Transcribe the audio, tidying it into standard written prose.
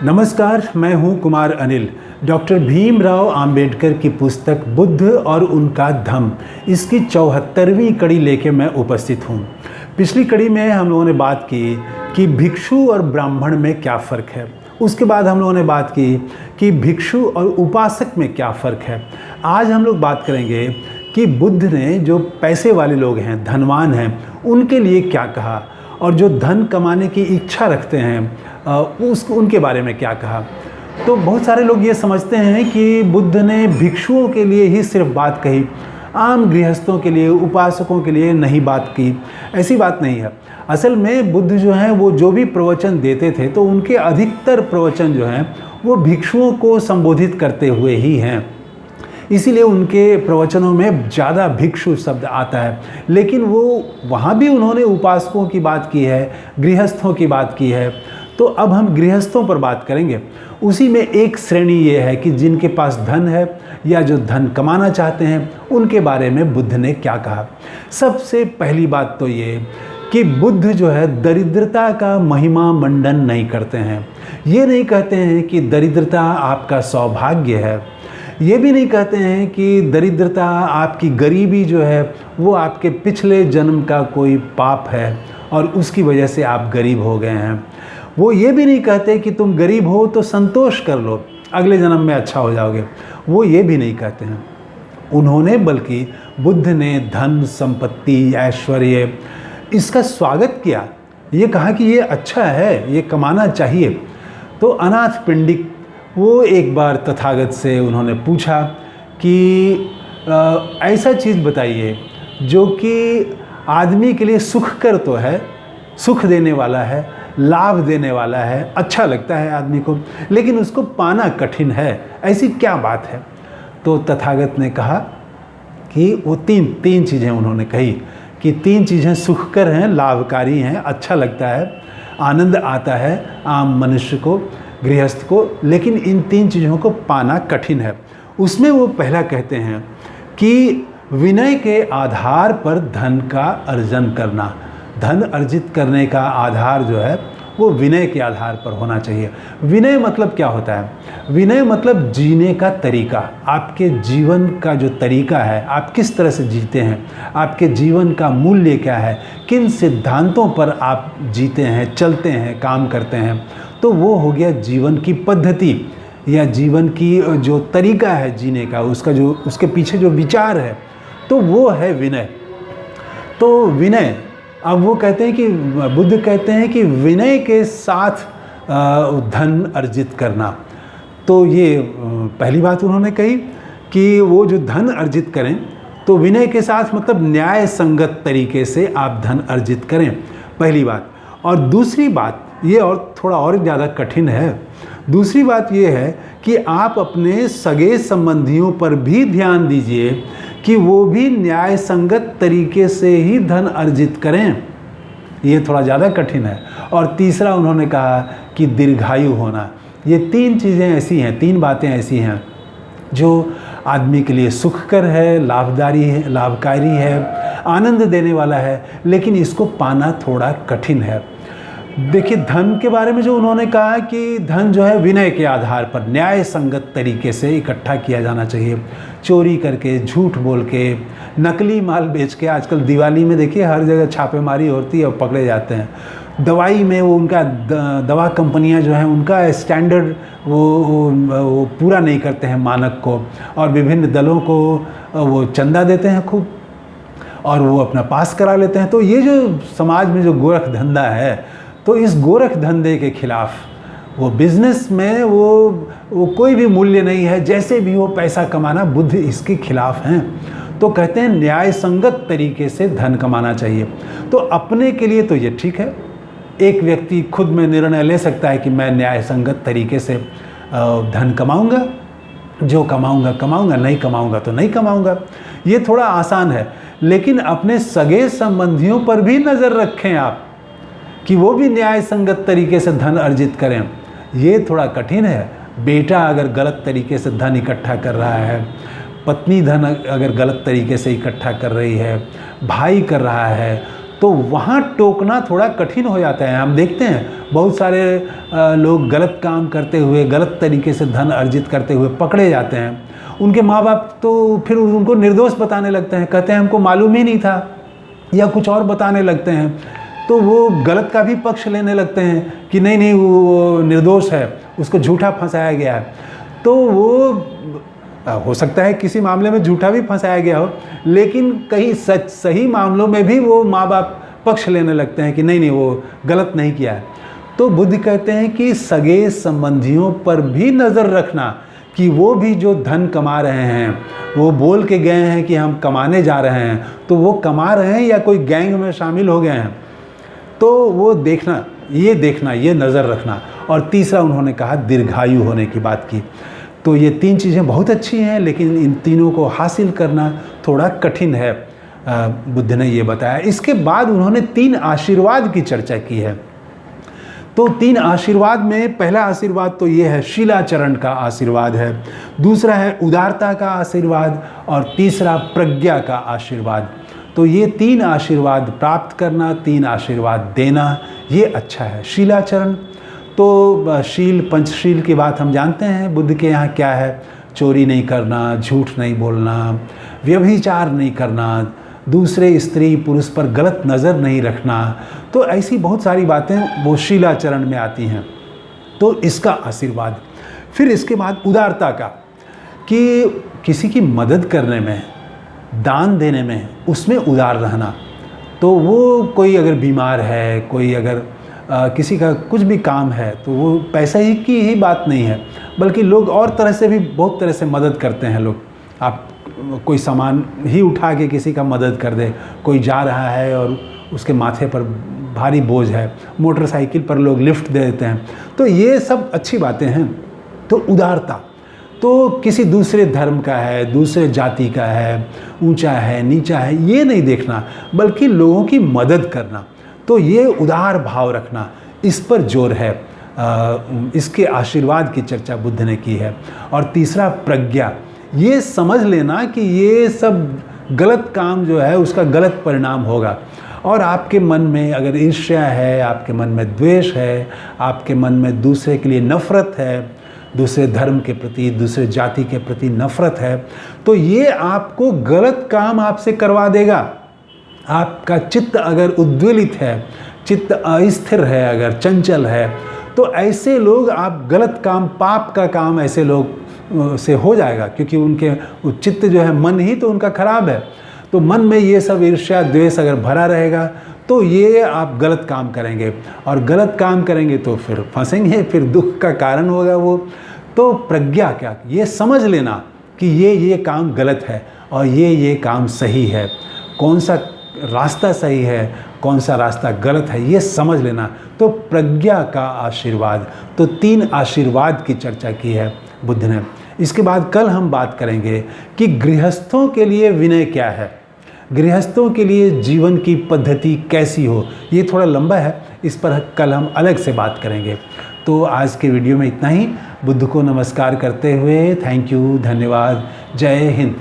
नमस्कार, मैं हूं कुमार अनिल। डॉक्टर भीमराव अंबेडकर की पुस्तक बुद्ध और उनका धम्म, इसकी 74वीं कड़ी लेके मैं उपस्थित हूं। पिछली कड़ी में हम लोगों ने बात की कि भिक्षु और ब्राह्मण में क्या फ़र्क है। उसके बाद हम लोगों ने बात की कि भिक्षु और उपासक में क्या फ़र्क है। आज हम लोग बात करेंगे कि बुद्ध ने जो पैसे वाले लोग हैं, धनवान हैं, उनके लिए क्या कहा, और जो धन कमाने की इच्छा रखते हैं उनके बारे में क्या कहा। तो बहुत सारे लोग ये समझते हैं कि बुद्ध ने भिक्षुओं के लिए ही सिर्फ बात कही, आम गृहस्थों के लिए, उपासकों के लिए नहीं बात की। ऐसी बात नहीं है। असल में बुद्ध जो हैं वो जो भी प्रवचन देते थे तो उनके अधिकतर प्रवचन जो हैं वो भिक्षुओं को संबोधित करते हुए ही हैं। इसीलिए उनके प्रवचनों में ज़्यादा भिक्षु शब्द आता है। लेकिन वो वहाँ भी उन्होंने उपासकों की बात की है, गृहस्थों की बात की है। तो अब हम गृहस्थों पर बात करेंगे। उसी में एक श्रेणी ये है कि जिनके पास धन है या जो धन कमाना चाहते हैं, उनके बारे में बुद्ध ने क्या कहा। सबसे पहली बात तो ये कि बुद्ध जो है दरिद्रता का महिमा मंडन नहीं करते हैं। ये नहीं कहते हैं कि दरिद्रता आपका सौभाग्य है। ये भी नहीं कहते हैं कि दरिद्रता, आपकी गरीबी जो है वो आपके पिछले जन्म का कोई पाप है और उसकी वजह से आप गरीब हो गए हैं। वो ये भी नहीं कहते कि तुम गरीब हो तो संतोष कर लो, अगले जन्म में अच्छा हो जाओगे। वो ये भी नहीं कहते हैं उन्होंने, बल्कि बुद्ध ने धन, संपत्ति, ऐश्वर्य, इसका स्वागत किया। ये कहा कि ये अच्छा है, ये कमाना चाहिए। तो अनाथ पिंडिक वो एक बार तथागत से उन्होंने पूछा कि ऐसा चीज़ बताइए जो कि आदमी के लिए सुखकर तो है, सुख देने वाला है, लाभ देने वाला है, अच्छा लगता है आदमी को, लेकिन उसको पाना कठिन है। ऐसी क्या बात है। तो तथागत ने कहा कि वो तीन चीज़ें उन्होंने कही कि तीन चीज़ें सुखकर हैं, लाभकारी हैं, अच्छा लगता है, आनंद आता है आम मनुष्य को, गृहस्थ को, लेकिन इन तीन चीज़ों को पाना कठिन है। उसमें वो पहला कहते हैं कि विनय के आधार पर धन का अर्जन करना। धन अर्जित करने का आधार जो है वो विनय के आधार पर होना चाहिए। विनय मतलब क्या होता है? विनय मतलब जीने का तरीका। आपके जीवन का जो तरीका है, आप किस तरह से जीते हैं, आपके जीवन का मूल्य क्या है, किन सिद्धांतों पर आप जीते हैं, चलते हैं, काम करते हैं, तो वो हो गया जीवन की पद्धति या जीवन की जो तरीका है जीने का, उसके पीछे जो विचार है, तो वो है विनय। तो विनय, अब वो कहते हैं कि बुद्ध कहते हैं कि विनय के साथ धन अर्जित करना। तो ये पहली बात उन्होंने कही कि वो जो धन अर्जित करें तो विनय के साथ मतलब न्याय संगत तरीके से आप धन अर्जित करें, पहली बात। और दूसरी बात ये और थोड़ा और ज़्यादा कठिन है। दूसरी बात ये है कि आप अपने सगे संबंधियों पर भी ध्यान दीजिए कि वो भी न्याय संगत तरीके से ही धन अर्जित करें। ये थोड़ा ज़्यादा कठिन है। और तीसरा उन्होंने कहा कि दीर्घायु होना। ये तीन चीज़ें ऐसी हैं, तीन बातें ऐसी हैं जो आदमी के लिए सुखकर है, लाभकारी है, आनंद देने वाला है, लेकिन इसको पाना थोड़ा कठिन है। देखिए, धन के बारे में जो उन्होंने कहा कि धन जो है विनय के आधार पर न्याय संगत तरीके से इकट्ठा किया जाना चाहिए। चोरी करके, झूठ बोल के, नकली माल बेच के, आजकल दिवाली में देखिए हर जगह छापेमारी होती है और पकड़े जाते हैं। दवाई में वो उनका दवा कंपनियां जो हैं उनका स्टैंडर्ड वो पूरा नहीं करते हैं मानक को, और विभिन्न दलों को वो चंदा देते हैं खूब और वो अपना पास करा लेते हैं। तो ये जो समाज में जो गोरख धंधा है, तो इस गोरख धंधे के खिलाफ वो बिज़नेस में वो कोई भी मूल्य नहीं है, जैसे भी हो पैसा कमाना, बुद्ध इसके खिलाफ हैं। तो कहते हैं न्याय संगत तरीके से धन कमाना चाहिए। तो अपने के लिए तो ये ठीक है, एक व्यक्ति खुद में निर्णय ले सकता है कि मैं न्याय संगत तरीके से धन कमाऊंगा, जो कमाऊंगा कमाऊंगा, नहीं कमाऊंगा तो नहीं कमाऊंगा। ये थोड़ा आसान है। लेकिन अपने सगे संबंधियों पर भी नज़र रखें आप कि वो भी न्याय संगत तरीके से धन अर्जित करें। ये थोड़ा कठिन है। बेटा अगर गलत तरीके से धन इकट्ठा कर रहा है, पत्नी धन अगर गलत तरीके से इकट्ठा कर रही है, भाई कर रहा है, तो वहाँ टोकना थोड़ा कठिन हो जाता है। हम देखते हैं बहुत सारे लोग गलत काम करते हुए, गलत तरीके से धन अर्जित करते हुए पकड़े जाते हैं। उनके माँ बाप तो फिर उनको निर्दोष बताने लगते हैं, कहते हैं हमको मालूम ही नहीं था, या कुछ और बताने लगते हैं। तो वो गलत का भी पक्ष लेने लगते हैं कि नहीं नहीं वो निर्दोष है, उसको झूठा फंसाया गया है। तो वो हो सकता है किसी मामले में झूठा भी फंसाया गया हो, लेकिन कहीं सही मामलों में भी वो माँ बाप पक्ष लेने लगते हैं कि नहीं नहीं वो गलत नहीं किया है। तो बुद्ध कहते हैं कि सगे संबंधियों पर भी नज़र रखना कि वो भी जो धन कमा रहे हैं, वो बोल के गए हैं कि हम कमाने जा रहे हैं, तो वो कमा रहे हैं या कोई गैंग में शामिल हो गए हैं, तो वो देखना, ये नज़र रखना। और तीसरा उन्होंने कहा दीर्घायु होने की बात की। तो ये 3 चीज़ें बहुत अच्छी हैं, लेकिन इन तीनों को हासिल करना थोड़ा कठिन है, बुद्ध ने ये बताया। इसके बाद उन्होंने 3 आशीर्वाद की चर्चा की है। तो 3 आशीर्वाद में पहला आशीर्वाद तो ये है, शीलाचरण का आशीर्वाद है, दूसरा है उदारता का आशीर्वाद, और तीसरा प्रज्ञा का आशीर्वाद। तो ये 3 आशीर्वाद प्राप्त करना, 3 आशीर्वाद देना, ये अच्छा है। शीलाचरण तो शील, पंचशील की बात हम जानते हैं बुद्ध के यहाँ क्या है। चोरी नहीं करना, झूठ नहीं बोलना, व्यभिचार नहीं करना, दूसरे स्त्री पुरुष पर गलत नज़र नहीं रखना। तो ऐसी बहुत सारी बातें वो शीलाचरण में आती हैं। तो इसका आशीर्वाद। फिर इसके बाद उदारता का, कि किसी की मदद करने में, दान देने में, उसमें उदार रहना। तो वो कोई अगर बीमार है, कोई अगर किसी का कुछ भी काम है, तो वो पैसा ही की ही बात नहीं है, बल्कि लोग और तरह से भी बहुत तरह से मदद करते हैं लोग। आप कोई सामान ही उठा के किसी का मदद कर दे, कोई जा रहा है और उसके माथे पर भारी बोझ है, मोटरसाइकिल पर लोग लिफ्ट दे देते हैं। तो ये सब अच्छी बातें हैं। तो उदारता तो किसी दूसरे धर्म का है, दूसरे जाति का है, ऊंचा है नीचा है, ये नहीं देखना, बल्कि लोगों की मदद करना। तो ये उदार भाव रखना, इस पर जोर है। इसके आशीर्वाद की चर्चा बुद्ध ने की है। और तीसरा प्रज्ञा, ये समझ लेना कि ये सब गलत काम जो है उसका गलत परिणाम होगा। और आपके मन में अगर ईर्ष्या है, आपके मन में द्वेष है, आपके मन में दूसरे के लिए नफ़रत है, दूसरे धर्म के प्रति, दूसरे जाति के प्रति नफ़रत है, तो ये आपको गलत काम आपसे करवा देगा। आपका चित्त अगर उद्वेलित है, चित्त अस्थिर है, अगर चंचल है, तो ऐसे लोग, आप गलत काम, पाप का काम ऐसे लोग से हो जाएगा, क्योंकि उनके चित्त जो है, मन ही तो उनका खराब है। तो मन में ये सब ईर्ष्या द्वेष अगर भरा रहेगा, तो ये आप गलत काम करेंगे, और गलत काम करेंगे तो फिर फंसेंगे, फिर दुख का कारण होगा वो। तो प्रज्ञा क्या, ये समझ लेना कि ये काम गलत है और ये काम सही है, कौन सा रास्ता सही है, कौन सा रास्ता गलत है, ये समझ लेना। तो प्रज्ञा का आशीर्वाद। तो 3 आशीर्वाद की चर्चा की है बुद्ध ने। इसके बाद कल हम बात करेंगे कि गृहस्थों के लिए विनय क्या है, गृहस्थों के लिए जीवन की पद्धति कैसी हो। ये थोड़ा लंबा है, इस पर कल हम अलग से बात करेंगे। तो आज के वीडियो में इतना ही। बुद्ध को नमस्कार करते हुए थैंक यू, धन्यवाद, जय हिंद।